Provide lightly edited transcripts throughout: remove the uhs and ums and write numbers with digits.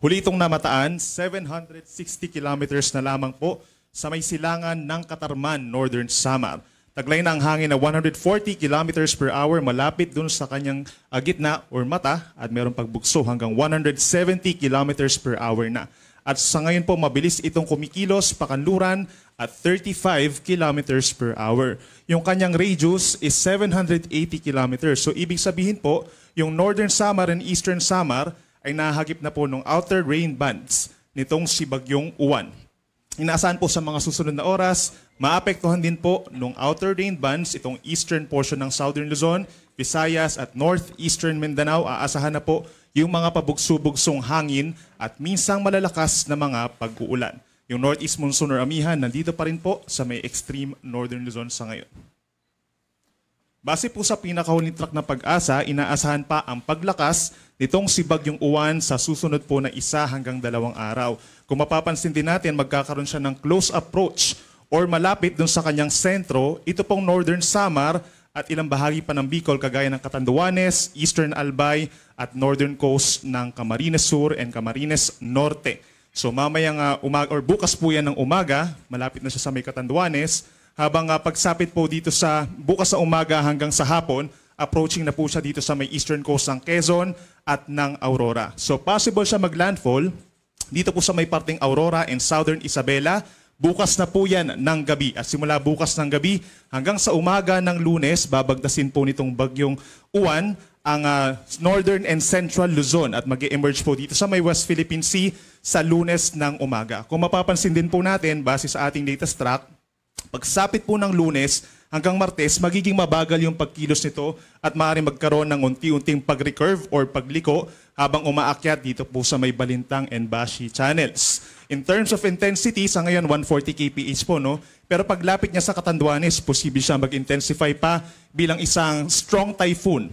Huli itong namataan, 760 kilometers na lamang po sa may silangan ng Katarman, Northern Samar. Taglay na ang hangin na 140 kilometers per hour malapit dun sa kanyang gitna or mata at mayroong pagbukso hanggang 170 kilometers per hour na. At sa ngayon po mabilis itong kumikilos pakanluran at 35 kilometers per hour. Yung kanyang radius is 780 kilometers. So ibig sabihin po, yung Northern Samar and Eastern Samar ay nahagip na po ng outer rain bands nitong si Bagyong Uwan. Inaasahan po sa mga susunod na oras, maapektuhan din po ng outer rain bands itong eastern portion ng Southern Luzon, Visayas at Northeastern Mindanao. Aasahan na po yung mga pabugso-bugsong hangin at minsang malalakas na mga pag-uulan. Yung Northeast Monsoon or Amihan nandito pa rin po sa may extreme Northern Luzon sa ngayon. Base po sa pinakahuling track na pag-asa, inaasahan pa ang paglakas nitong si Bagyong Uwan sa susunod po na 1 hanggang 2 araw. Kung mapapansin din natin, magkakaroon siya ng close approach or malapit dun sa kanyang sentro, ito pong Northern Samar at ilang bahagi pa ng Bicol kagaya ng Catanduanes, Eastern Albay at Northern Coast ng Camarines Sur and Camarines Norte. So mamayang bukas po yan ng umaga, malapit na siya sa may Catanduanes, habang pagsapit po dito sa bukas sa umaga hanggang sa hapon, approaching na po siya dito sa may eastern coast ng Quezon at ng Aurora. So possible siya maglandfall dito po sa may parteng Aurora and Southern Isabela. Bukas na po yan ng gabi. At simula bukas ng gabi hanggang sa umaga ng Lunes, babagtasin po nitong Bagyong Uwan ang Northern and Central Luzon at mag-emerge po dito sa may West Philippine Sea sa Lunes ng umaga. Kung mapapansin din po natin, base sa ating latest track, pagsapit po ng Lunes hanggang Martes, magiging mabagal yung pagkilos nito at maaaring magkaroon ng unti-unting pag-recurve or pagliko habang umaakyat dito po sa may Balintang and Bashi channels. In terms of intensity, sa ngayon 140 kph po, no? Pero paglapit niya sa Catanduanes, posible siya mag-intensify pa bilang isang strong typhoon.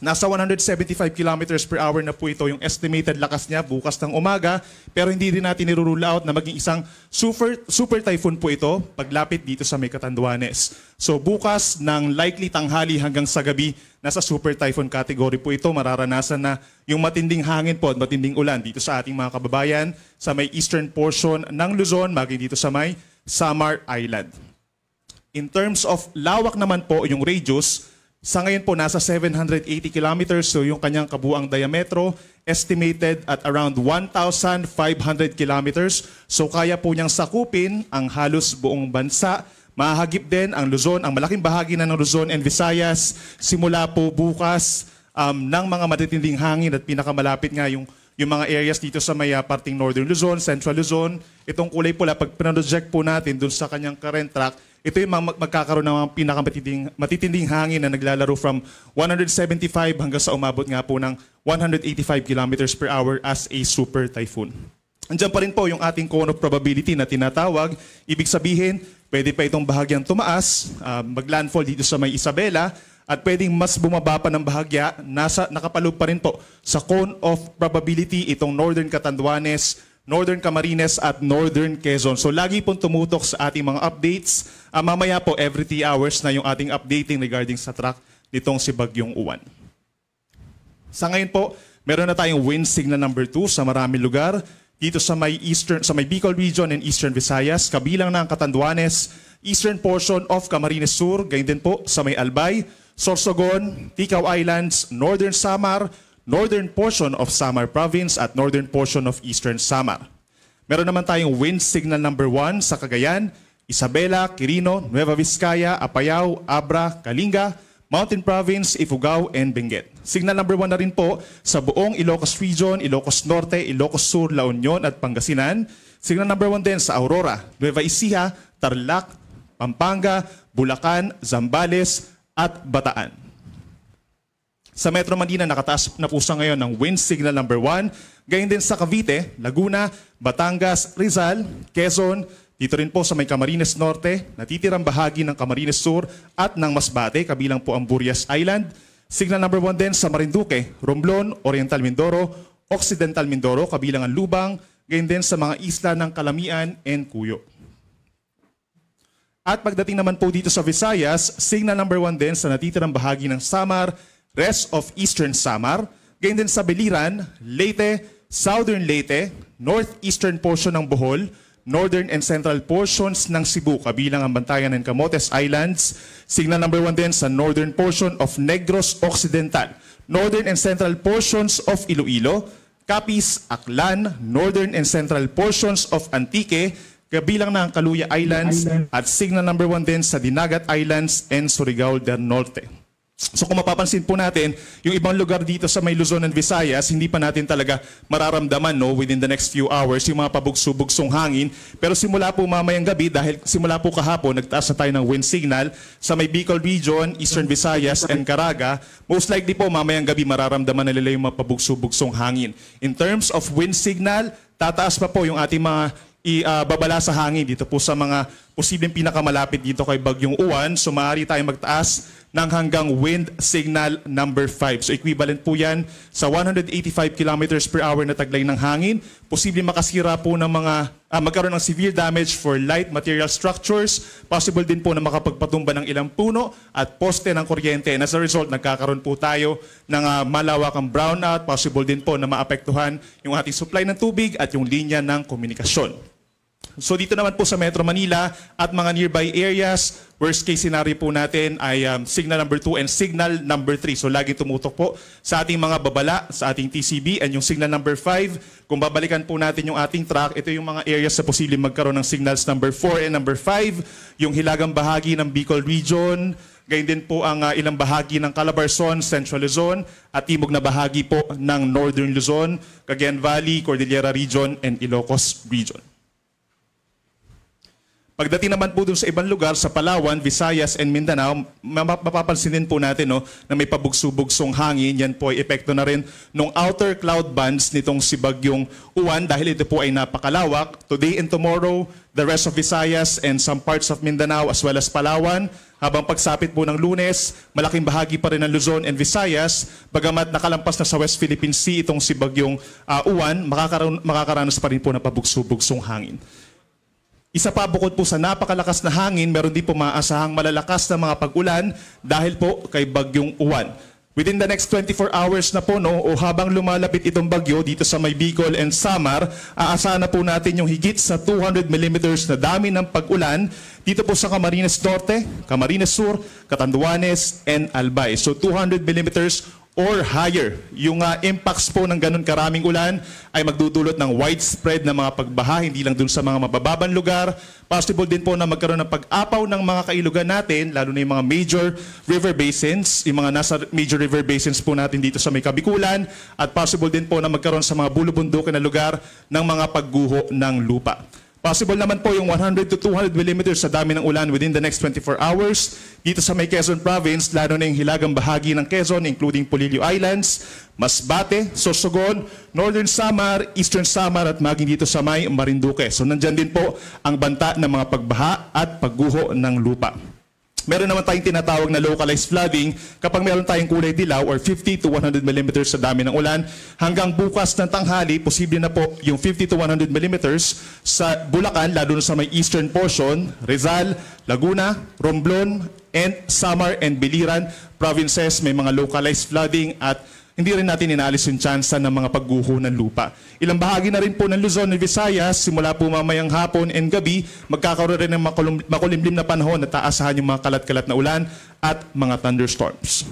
Nasa 175 kilometers per hour na po ito yung estimated lakas niya bukas ng umaga, pero hindi din natin nirule out na maging isang super typhoon po ito paglapit dito sa may Catanduanes. So bukas ng likely tanghali hanggang sa gabi, nasa super typhoon category po ito. Mararanasan na yung matinding hangin po at matinding ulan dito sa ating mga kababayan sa may eastern portion ng Luzon, maging dito sa may Samar Island. In terms of lawak naman po yung radius, sa ngayon po, nasa 780 kilometers, so yung kanyang kabuang diametro, estimated at around 1,500 kilometers. So kaya po niyang sakupin ang halos buong bansa. Mahagip din ang Luzon, ang malaking bahagi na ng Luzon and Visayas, simula po bukas ng mga matitinding hangin at pinakamalapit nga yung mga areas dito sa may parting Northern Luzon, Central Luzon. Itong kulay pula, pag pinroject po natin dun sa kanyang current track, ito yung magkakaroon ng mga pinakamatitinding hangin na naglalaro from 175 hanggang sa umabot nga po ng 185 kilometers per hour as a super typhoon. Andiyan pa rin po yung ating cone of probability na tinatawag. Ibig sabihin, pwede pa itong bahagyang tumaas, maglandfall dito sa may Isabela, at pwedeng mas bumaba pa ng bahagya, nakapaloob pa rin po sa cone of probability itong Northern Catanduanes, Northern Camarines at Northern Quezon. So lagi pong tumutok sa ating mga updates. Mamaya po every 3 hours na yung ating updating regarding sa track nitong si Bagyong Uwan. Sa ngayon po, meron na tayong wind signal number 2 sa maraming lugar. Dito sa may Bicol region and Eastern Visayas, kabilang ng Catanduanes, eastern portion of Camarines Sur, gayon din po sa may Albay, Sorsogon, Ticao Islands, Northern Samar, northern portion of Samar Province at northern portion of Eastern Samar. Meron naman tayong wind signal number 1 sa Cagayan, Isabela, Quirino, Nueva Vizcaya, Apayao, Abra, Kalinga, Mountain Province, Ifugao, and Benguet. Signal number 1 na rin po sa buong Ilocos Region, Ilocos Norte, Ilocos Sur, La Union at Pangasinan. Signal number 1 din sa Aurora, Nueva Ecija, Tarlac, Pampanga, Bulacan, Zambales at Bataan. Sa Metro Manila, nakataas na po sa ngayon ng wind signal number 1. Gayon din sa Cavite, Laguna, Batangas, Rizal, Quezon, dito rin po sa may Camarines Norte, natitirang bahagi ng Camarines Sur at ng Masbate, kabilang po ang Burias Island. Signal number 1 din sa Marinduque, Romblon, Oriental Mindoro, Occidental Mindoro, kabilang ang Lubang, gayon din sa mga isla ng Calamian and Cuyo. At pagdating naman po dito sa Visayas, signal number 1 din sa natitirang bahagi ng Samar, rest of Eastern Samar, gayon din sa Biliran, Leyte, Southern Leyte, northeastern portion ng Bohol, northern and central portions ng Cebu, kabilang ang Bantayan and Camotes Islands. Signal number 1 din sa northern portion of Negros Occidental, northern and central portions of Iloilo, Capiz, Aklan, northern and central portions of Antique, kabilang na ang Caluya Islands, at signal number 1 din sa Dinagat Islands and Surigao del Norte. So kung mapapansin po natin, yung ibang lugar dito sa may Luzon and Visayas, hindi pa natin talaga mararamdaman within the next few hours yung mga pabugso-bugsong hangin. Pero simula po mamayang gabi, dahil simula po kahapon, nagtaas na tayo ng wind signal sa may Bicol Region, Eastern Visayas, and Caraga. Most likely po mamayang gabi mararamdaman na nila yung mga pabugso-bugsong hangin. In terms of wind signal, tataas pa po yung ating mga babala sa hangin dito po sa mga posibleng pinakamalapit dito kay Bagyong Uwan. So maaari tayong magtaas ng hanggang wind signal number 5. So equivalent po yan sa 185 kilometers per hour na taglay ng hangin. Posibleng makasira po ng mga, magkaroon ng severe damage for light material structures. Possible din po na makapagpatumba ng ilang puno at poste ng kuryente. And as a result, nagkakaroon po tayo ng malawakang brownout. Possible din po na maapektuhan yung ating supply ng tubig at yung linya ng komunikasyon. So dito naman po sa Metro Manila at mga nearby areas, worst case scenario po natin ay signal number 2 and signal number 3. So lagi tumutok po sa ating mga babala, sa ating TCB, and yung signal number 5. Kung babalikan po natin yung ating track, ito yung mga areas sa posibleng magkaroon ng signals number 4 and number 5. Yung hilagang bahagi ng Bicol Region, gayon din po ang ilang bahagi ng Calabarzon, Central Luzon, at timog na bahagi po ng Northern Luzon, Cagayan Valley, Cordillera Region, and Ilocos Region. Pagdating naman po dun sa ibang lugar, sa Palawan, Visayas, and Mindanao, mapapansin din po natin na may pabugso-bugsong hangin. Yan po ay epekto na rin ng outer cloud bands nitong si Bagyong Uwan dahil ito po ay napakalawak. Today and tomorrow, the rest of Visayas and some parts of Mindanao as well as Palawan. Habang pagsapit po ng Lunes, malaking bahagi pa rin ng Luzon and Visayas. Bagamat nakalampas na sa West Philippine Sea itong si Bagyong Uwan, makakaranas pa rin po ng pabugso-bugsong hangin. Isa pa, bukod po sa napakalakas na hangin, meron din po maaasahang malalakas na mga pag-ulan dahil po kay Bagyong Uwan. Within the next 24 hours na po, o habang lumalapit itong bagyo dito sa may Bicol and Samar, aasahan na po natin yung higit sa 200 millimeters na dami ng pag-ulan dito po sa Camarines Norte, Camarines Sur, Catanduanes, and Albay. So 200 millimeters or higher. Yung impacts po ng ganun karaming ulan ay magdudulot ng widespread na mga pagbaha, hindi lang dun sa mga mabababang lugar. Possible din po na magkaroon ng pag-apaw ng mga kailugan natin, lalo na yung mga major river basins, yung mga nasa major river basins po natin dito sa may Kabikulan, at possible din po na magkaroon sa mga bulubundukin na lugar ng mga pagguho ng lupa. Possible naman po yung 100 to 200 millimeters sa dami ng ulan within the next 24 hours dito sa may Quezon Province, lalo na yung hilagang bahagi ng Quezon, including Polillo Islands, Masbate, Sorsogon, Northern Samar, Eastern Samar, at maging dito sa may Marinduque. So nandyan din po ang banta ng mga pagbaha at pagguho ng lupa. Meron naman tayong tinatawag na localized flooding kapag meron tayong kulay dilaw or 50 to 100 millimeters sa dami ng ulan. Hanggang bukas ng tanghali, posible na po yung 50 to 100 millimeters sa Bulacan, lalo na sa may eastern portion, Rizal, Laguna, Romblon, and Samar and Biliran provinces. May mga localized flooding at hindi rin natin inaalis yung tsansa ng mga pagguho ng lupa. Ilang bahagi na rin po ng Luzon at Visayas, simula po mamayang hapon and gabi, magkakaroon rin ng makulimlim na panahon at taasahan yung mga kalat-kalat na ulan at mga thunderstorms.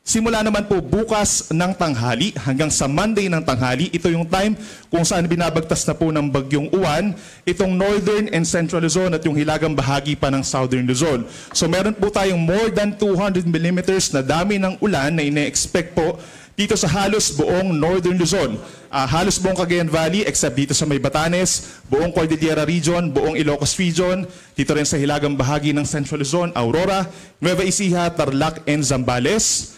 Simula naman po bukas ng tanghali hanggang sa Monday ng tanghali, ito yung time kung saan binabagtas na po ng Bagyong Uwan, itong Northern and Central Luzon at yung hilagang bahagi pa ng Southern Luzon. So meron po tayong more than 200 millimeters na dami ng ulan na ine-expect po dito sa halos buong Northern Luzon. Halos buong Cagayan Valley except dito sa may Batanes, buong Cordillera Region, buong Ilocos Region, dito rin sa hilagang bahagi ng Central Luzon, Aurora, Nueva Ecija, Tarlac, and Zambales.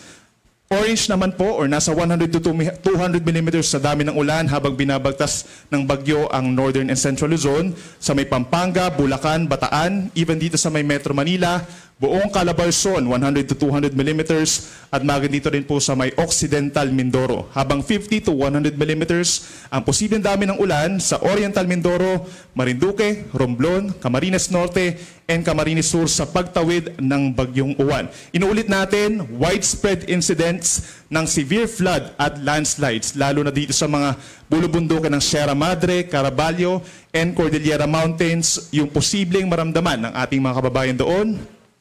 Orange naman po or nasa 100 to 200 millimeters sa dami ng ulan habang binabagtas ng bagyo ang Northern and Central Luzon sa may Pampanga, Bulacan, Bataan, even dito sa may Metro Manila, Buong Calabarzon, 100 to 200 millimeters, at magnitudo rin po sa may Occidental Mindoro. Habang 50 to 100 millimeters ang posibleng dami ng ulan sa Oriental Mindoro, Marinduque, Romblon, Camarines Norte, and Camarines Sur sa pagtawid ng Bagyong Uwan. Inuulit natin, widespread incidents ng severe flood at landslides, lalo na dito sa mga bulubundukan ng Sierra Madre, Caraballo, and Cordillera Mountains, yung posibleng maramdaman ng ating mga kababayan doon.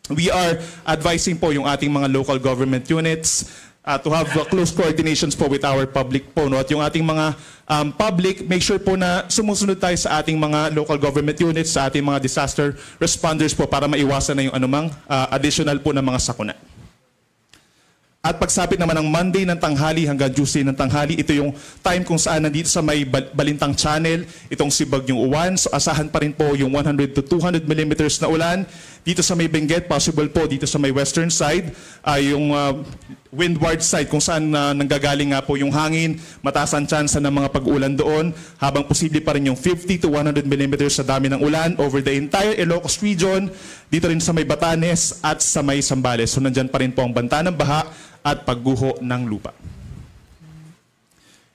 We are advising po yung ating mga local government units to have close coordinations po with our public po. No? At yung ating mga public, make sure po na sumusunod tayo sa ating mga local government units, sa ating mga disaster responders po para maiwasan na yung anumang additional po na mga sakuna. At pagsapit naman ng Monday ng tanghali hanggang Tuesday ng tanghali, ito yung time kung saan nandito sa may Balintang Channel, itong si Bagyong Uwan. So asahan pa rin po yung 100 to 200 millimeters na ulan. Dito sa may Benguet, possible po dito sa may western side, yung windward side kung saan nanggagaling nga po yung hangin, mataas ang tsansa ng mga pag-ulan doon, habang posible pa rin yung 50 to 100 millimeters sa dami ng ulan over the entire Ilocos region, dito rin sa may Batanes at sa may Zambales. So nandyan pa rin po ang banta ng baha at pagguho ng lupa.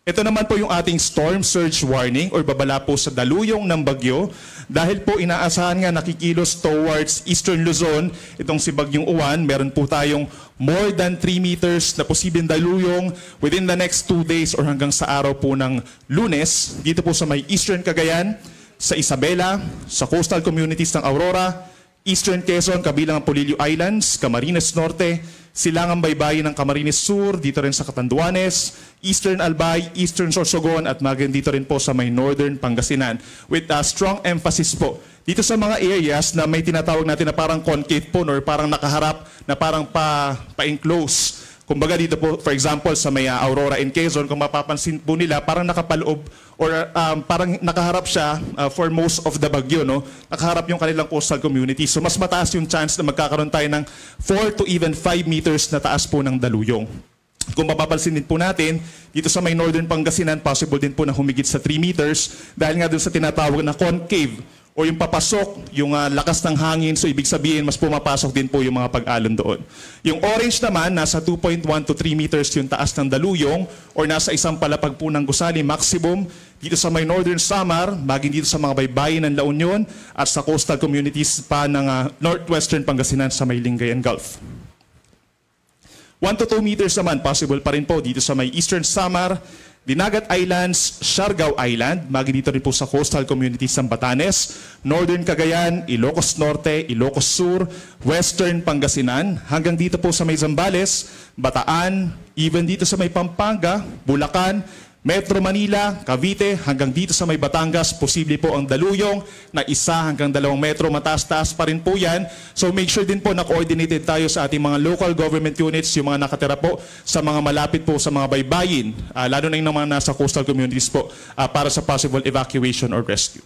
Ito naman po yung ating storm surge warning or babala po sa daluyong ng bagyo dahil po inaasahan nga nakikilos towards Eastern Luzon itong si Bagyong Uwan. Meron po tayong more than 3 meters na posibleng daluyong within the next 2 days or hanggang sa araw po ng Lunes dito po sa may Eastern Cagayan, sa Isabela, sa coastal communities ng Aurora, Eastern Quezon, kabilang ang Polillo Islands, Camarines Norte, Silangang Baybayin ng Camarines Sur, dito rin sa Catanduanes, Eastern Albay, Eastern Sorsogon, at maging dito rin po sa may Northern Pangasinan. With a strong emphasis po dito sa mga areas na may tinatawag natin na parang concave po or parang nakaharap na parang pa-enclose. Kumbaga dito po, for example, sa may Aurora in Quezon, kung mapapansin po nila, parang nakapaloob or parang nakaharap siya for most of the bagyo, no? Nakaharap yung kanilang coastal community. So mas mataas yung chance na magkakaroon tayo ng 4 to even 5 meters na taas po ng daluyong. Kung mapapansin din po natin, dito sa may Northern Pangasinan, possible din po na humigit sa 3 meters dahil nga dun sa tinatawag na concave o yung papasok, yung lakas ng hangin, so ibig sabihin mas pumapasok din po yung mga pag-alon doon. Yung orange naman, nasa 2.1 to 3 meters yung taas ng daluyong or nasa isang palapag po ng gusali maximum dito sa may Northern Samar, maging dito sa mga baybayin ng La Union at sa coastal communities pa ng Northwestern Pangasinan sa may Lingayen Gulf. 1 to 2 meters naman, possible pa rin po dito sa may Eastern Samar, Dinagat Islands, Siargao Island, magi dito rin po sa coastal communities ng Batanes, Northern Cagayan, Ilocos Norte, Ilocos Sur, Western Pangasinan, hanggang dito po sa may Zambales, Bataan, even dito sa may Pampanga, Bulacan, Metro Manila, Cavite, hanggang dito sa may Batangas, posible po ang daluyong na 1 hanggang 2 metro, mataas-taas pa rin po yan. So make sure din po na coordinated tayo sa ating mga local government units, yung mga nakatira po sa mga malapit po sa mga baybayin, lalo na yung mga nasa coastal communities po, para sa possible evacuation or rescue.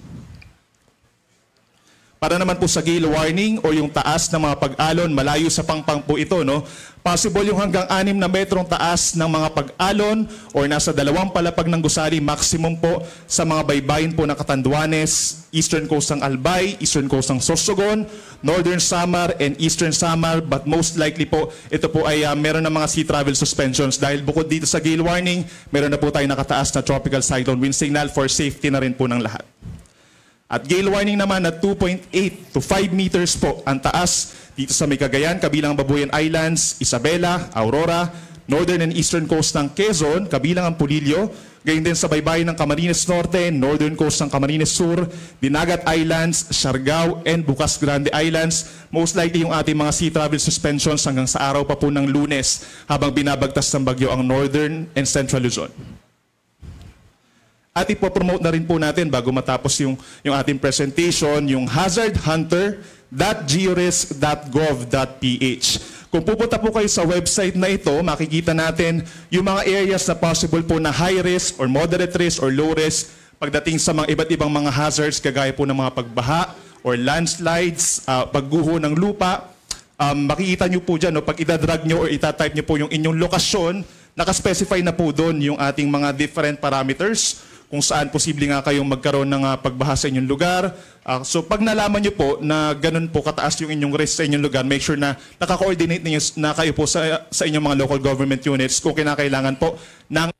Para naman po sa gale warning o yung taas ng mga pag-alon, malayo sa pangpang po ito, no? Possible yung hanggang 6 na metrong taas ng mga pag-alon or nasa 2 palapag ng gusali, maximum po sa mga baybayin po ng Catanduanes, Eastern Coast ng Albay, Eastern Coast ng Sorsogon, Northern Samar, and Eastern Samar. But most likely po, ito po ay meron ng mga sea travel suspensions dahil bukod dito sa gale warning, meron na po tayo nakataas na tropical cyclone wind signal for safety na rin po ng lahat. At gale warning naman na 2.8 to 5 meters po ang taas dito sa may Cagayan, kabilang ang Babuyan Islands, Isabela, Aurora, Northern and Eastern Coast ng Quezon, kabilang ang Polillo, gayon din sa baybayin ng Camarines Norte, Northern Coast ng Camarines Sur, Dinagat Islands, Siargao, and Bukas Grande Islands. Most likely yung ating mga sea travel suspensions hanggang sa araw pa po ng Lunes habang binabagtas ng bagyo ang Northern and Central Luzon. At ipopromote na rin po natin bago matapos yung ating presentation, yung hazardhunter.georisk.gov.ph. Kung pupunta po kayo sa website na ito, makikita natin yung mga areas na possible po na high risk or moderate risk or low risk pagdating sa mga iba't ibang mga hazards kagaya po ng mga pagbaha or landslides, pagguho ng lupa. Makikita nyo po dyan, no, pag itadrag nyo or itatype nyo po yung inyong lokasyon, nakaspecify na po doon yung ating mga different parameters. kung saan posible nga kayong magkaroon ng pagbaha sa inyong lugar. So pag nalaman nyo po na ganun po kataas yung inyong risk sa inyong lugar, make sure na naka-coordinate ninyo na kayo po sa inyong mga local government units kung kinakailangan po ng